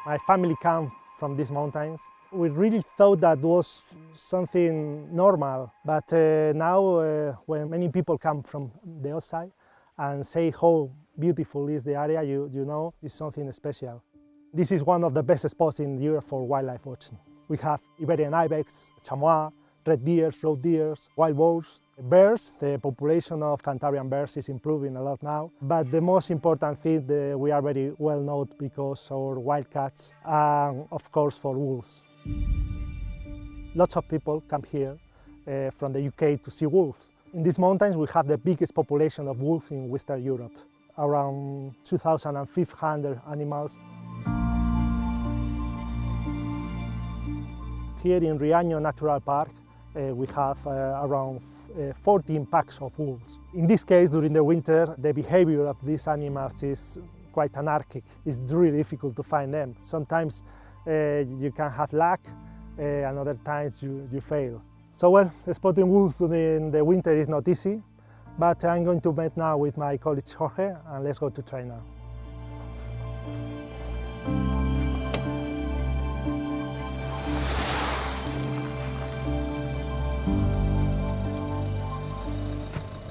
My family comes from these mountains. We really thought that was something normal, but now when many people come from the outside and say how beautiful is the area, you know it's something special. This is one of the best spots in Europe for wildlife watching. We have Iberian ibex, chamois, red deer, roe deer, wild boars, bears. The population of Cantabrian bears is improving a lot now. But the most important thing, we are very well known because our wildcats and of course for wolves. Lots of people come here from the UK to see wolves. In these mountains we have the biggest population of wolves in Western Europe, around 2,500 animals. Here in Riaño Natural Park we have around 14 packs of wolves. In this case, during the winter, the behavior of these animals is quite anarchic. It's really difficult to find them. Sometimes you can have luck, and other times you fail. So well, spotting wolves during the winter is not easy, but I'm going to meet now with my colleague Jorge, and let's go to try now.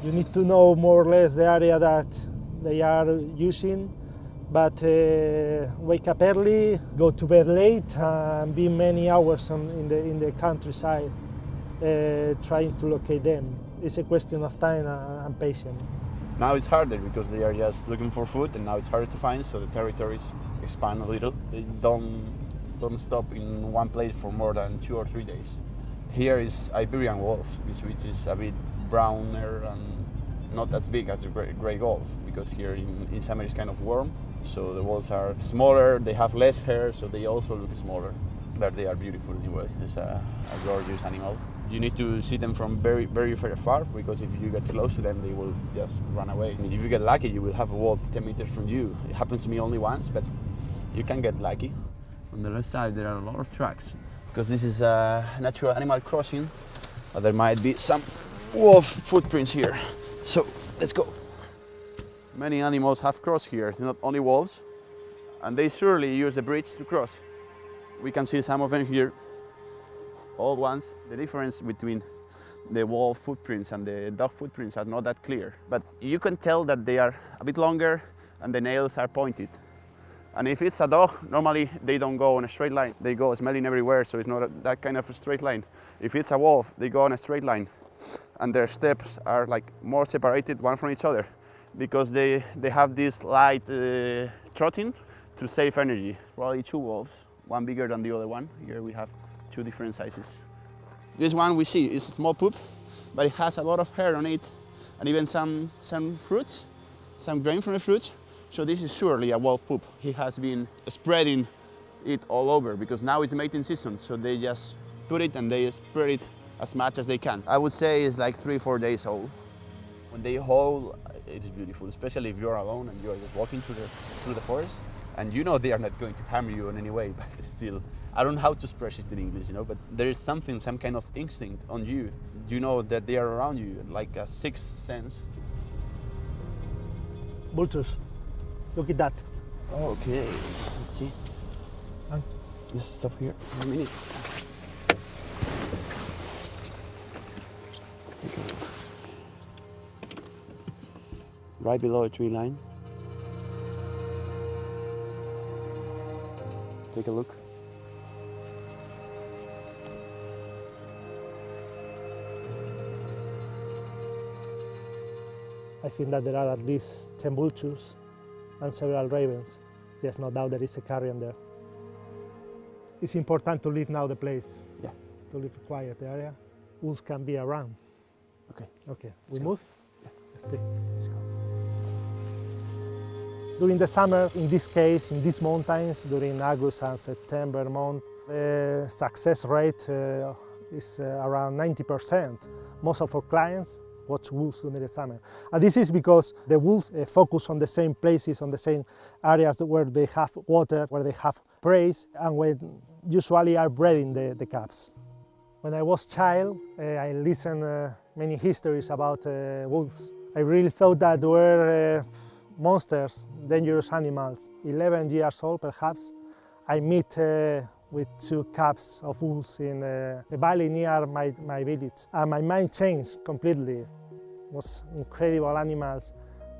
You need to know more or less the area that they are using, but wake up early, go to bed late, and be many hours in the countryside trying to locate them. It's a question of time and patience. Now it's harder because they are just looking for food, and now it's harder to find, so the territories expand a little. They don't stop in one place for more than 2 or 3 days. Here is Iberian wolf, which is a bit browner and not as big as the grey wolf, because here in summer it's kind of warm, so the wolves are smaller, they have less hair, so they also look smaller, but they are beautiful anyway. It's a gorgeous animal. You need to see them from very, very far, because if you get close to them, they will just run away. I mean, if you get lucky, you will have a wolf 10 meters from you. It happens to me only once, but you can get lucky. On the left side, there are a lot of tracks, because this is a natural animal crossing. There might be some wolf footprints here. So let's go. Many animals have crossed here, not only wolves, and they surely use the bridge to cross. We can see some of them here, old ones. The difference between the wolf footprints and the dog footprints are not that clear, but you can tell that they are a bit longer and the nails are pointed. And if it's a dog, normally they don't go on a straight line. They go smelling everywhere, so it's not that kind of a straight line. If it's a wolf, they go on a straight line, and their steps are like more separated one from each other, because they have this light trotting to save energy. Probably 2 wolves, one bigger than the other one. Here we have 2 different sizes. This one we see is small poop, but it has a lot of hair on it, and even some fruits, some grain from the fruits. So this is surely a wolf poop. He has been spreading it all over, because now it's mating season, so they just put it and they spread it as much as they can. I would say it's like 3-4 days old. When they howl, it is beautiful, especially if you're alone and you're just walking through the forest, and you know they are not going to harm you in any way, but still, I don't know how to express it in English, but there is some kind of instinct on you. You know that they are around you, like a sixth sense. Vultures, look at that. Okay, let's see. Just stop here for a minute. Let's take a look. Right below a tree line. Take a look. I think that there are at least 10 vultures and several ravens. There's no doubt there is a carrion there. It's important to leave now the place. Yeah. To leave a quiet area. Wolves can be around. Okay. Okay, Let's we go. move? Yeah. Let's go. During the summer, in this case, in these mountains, during August and September month, the success rate is around 90%. Most of our clients watch wolves during the summer. And this is because the wolves focus on the same places, on the same areas where they have water, where they have prey, and where usually are breeding the cubs. When I was a child, I listened many histories about wolves. I really thought that they were monsters, dangerous animals, 11 years old perhaps. I meet with 2 cubs of wolves in a valley near my village, and my mind changed completely. It was incredible animals,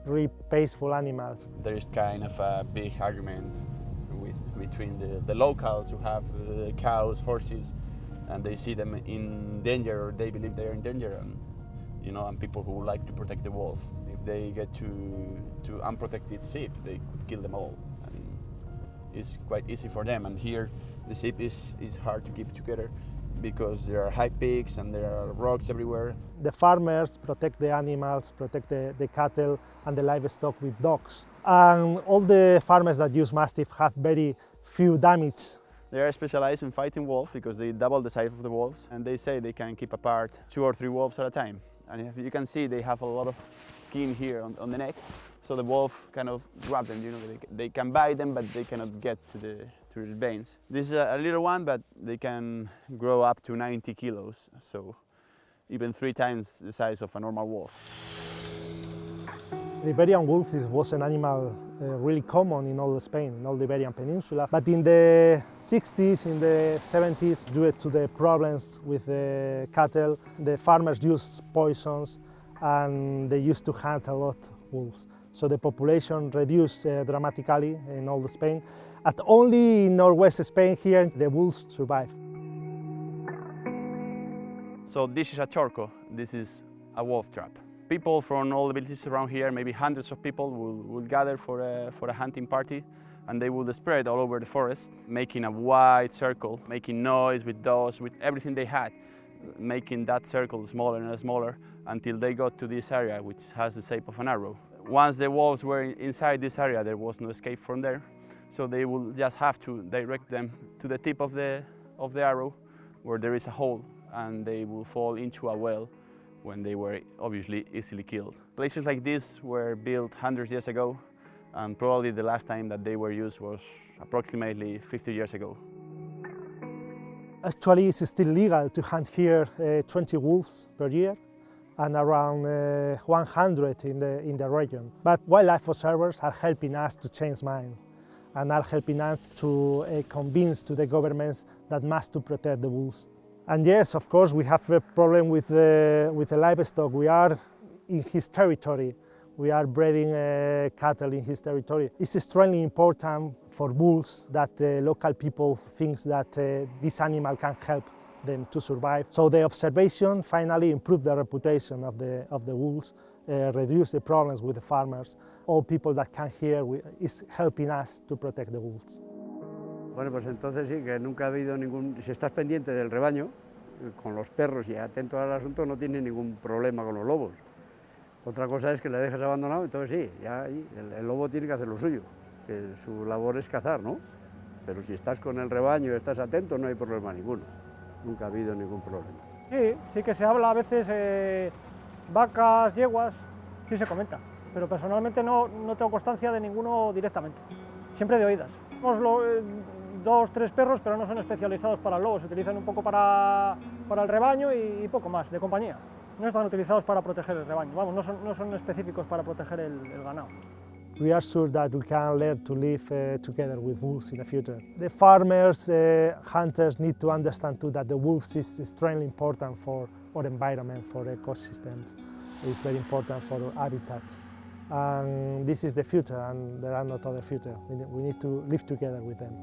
really peaceful animals. There is kind of a big argument between the locals who have cows, horses, and they see them in danger, or they believe they're in danger, and people who like to protect the wolf. If they get to unprotected sheep, they could kill them all. I mean, it's quite easy for them. And here, the sheep is hard to keep together because there are high peaks and there are rocks everywhere. The farmers protect the animals, protect the cattle and the livestock with dogs. And all the farmers that use Mastiff have very few damage. They are specialized in fighting wolves because they double the size of the wolves, and they say they can keep apart 2 or 3 wolves at a time. And if you can see, they have a lot of skin here on the neck, so the wolf kind of grabs them. They can bite them, but they cannot get to the veins. This is a little one, but they can grow up to 90 kilos, so even 3 times the size of a normal wolf. The Iberian wolf was an animal really common in all Spain, in all the Iberian Peninsula. But in the 60s, in the 70s, due to the problems with the cattle, the farmers used poisons and they used to hunt a lot wolves. So the population reduced dramatically in all Spain. And only in northwest Spain here, the wolves survive. So this is a chorco, this is a wolf trap. People from all the villages around here, maybe hundreds of people, will gather for a hunting party, and they will spread all over the forest, making a wide circle, making noise with dogs, with everything they had, making that circle smaller and smaller until they got to this area, which has the shape of an arrow. Once the wolves were inside this area, there was no escape from there, so they will just have to direct them to the tip of the arrow, where there is a hole, and they will fall into a well when they were obviously easily killed. Places like this were built hundreds of years ago, and probably the last time that they were used was approximately 50 years ago. Actually, it's still legal to hunt here 20 wolves per year and around 100 in the region. But wildlife observers are helping us to change mind and are helping us to convince to the governments that must to protect the wolves. And yes, of course, we have a problem with the livestock. We are in his territory. We are breeding cattle in his territory. It's extremely important for wolves that the local people think that this animal can help them to survive. So the observation finally improved the reputation of the wolves, reduce the problems with the farmers. All people that come here is helping us to protect the wolves. Bueno, pues entonces sí, que nunca ha habido ningún... Si estás pendiente del rebaño, con los perros y atento al asunto, no tienes ningún problema con los lobos. Otra cosa es que le dejes abandonado, entonces sí, ya ahí el lobo tiene que hacer lo suyo, que su labor es cazar, ¿no? Pero si estás con el rebaño y estás atento, no hay problema ninguno. Nunca ha habido ningún problema. Sí que se habla a veces vacas, yeguas, sí se comenta, pero personalmente no tengo constancia de ninguno directamente, siempre de oídas. Tenemos 2 o 3 perros, pero no son especializados para el lobo, se utilizan un poco para el rebaño y poco más, de compañía. No están utilizados para proteger el rebaño, vamos, no son específicos para proteger el ganado. We are sure that we can learn to live together with wolves in the future. The farmers, hunters need to understand too that the wolves is extremely important for our environment, for ecosystems. It's very important for our habitats. And this is the future, and there are not other future. We need to live together with them.